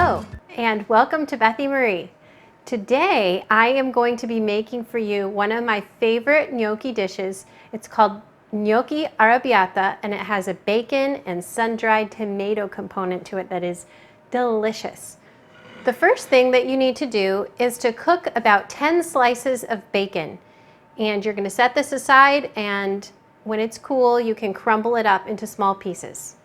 Hello, and welcome to Bethy Marie. Today, I am going to be making for you one of my favorite gnocchi dishes. It's called Gnocchi Arrabbiata, and it has a bacon and sun-dried tomato component to it that is delicious. The first thing that you need to do is to cook about 10 slices of bacon. And you're going to set this aside, and when it's cool, you can crumble it up into small pieces.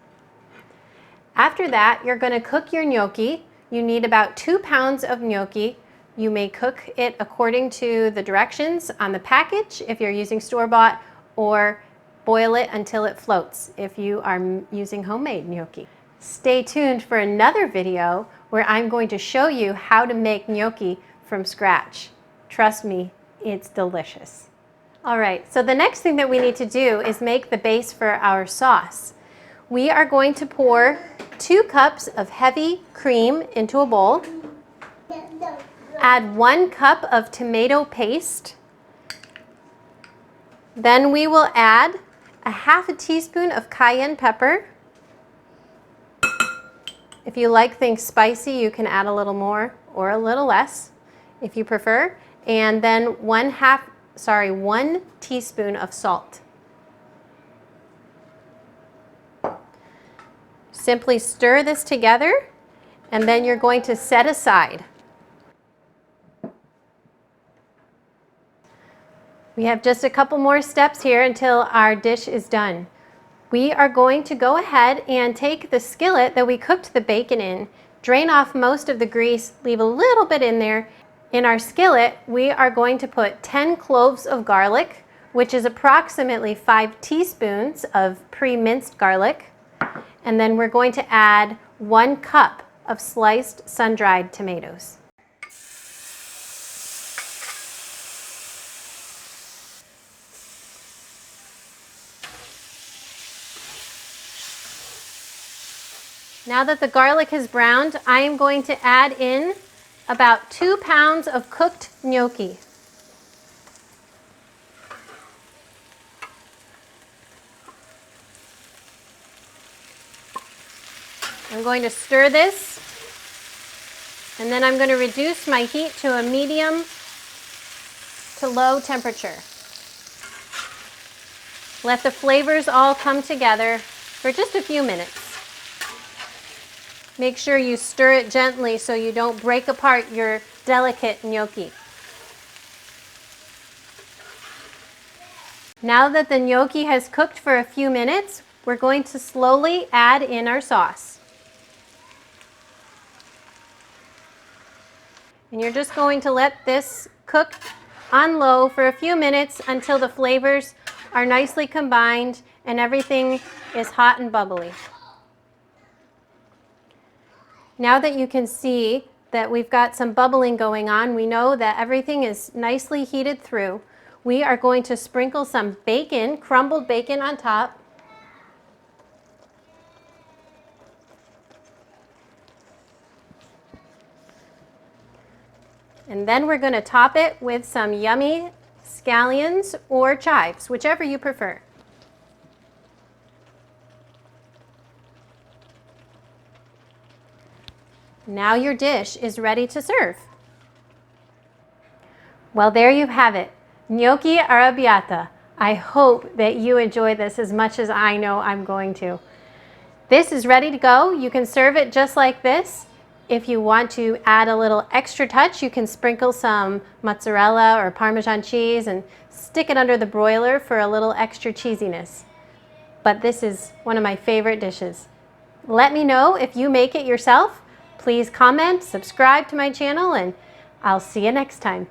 After that, you're going to cook your gnocchi. You need about 2 pounds of gnocchi. You may cook it according to the directions on the package if you're using store-bought, or boil it until it floats if you are using homemade gnocchi. Stay tuned for another video where I'm going to show you how to make gnocchi from scratch. Trust me, it's delicious. All right, so the next thing that we need to do is make the base for our sauce. We are going to pour 2 cups of heavy cream into a bowl. Add 1 cup of tomato paste. Then we will add a ½ teaspoon of cayenne pepper. If you like things spicy, you can add a little more or a little less if you prefer. And then 1 teaspoon of salt. Simply stir this together, and then you're going to set aside. We have just a couple more steps here until our dish is done. We are going to go ahead and take the skillet that we cooked the bacon in, drain off most of the grease, leave a little bit in there. In our skillet, we are going to put 10 cloves of garlic, which is approximately 5 teaspoons of pre-minced garlic. And then we're going to add 1 cup of sliced sun-dried tomatoes. Now that the garlic has browned, I am going to add in about 2 pounds of cooked gnocchi. I'm going to stir this, and then I'm going to reduce my heat to a medium to low temperature. Let the flavors all come together for just a few minutes. Make sure you stir it gently so you don't break apart your delicate gnocchi. Now that the gnocchi has cooked for a few minutes, we're going to slowly add in our sauce. And you're just going to let this cook on low for a few minutes until the flavors are nicely combined and everything is hot and bubbly. Now that you can see that we've got some bubbling going on, we know that everything is nicely heated through. We are going to sprinkle some bacon, crumbled bacon on top. And then we're going to top it with some yummy scallions or chives, whichever you prefer. Now your dish is ready to serve. Well, there you have it, Gnocchi Arrabbiata. I hope that you enjoy this as much as I know I'm going to. This is ready to go. You can serve it just like this. If you want to add a little extra touch, you can sprinkle some mozzarella or Parmesan cheese and stick it under the broiler for a little extra cheesiness. But this is one of my favorite dishes. Let me know if you make it yourself. Please comment, subscribe to my channel, and I'll see you next time.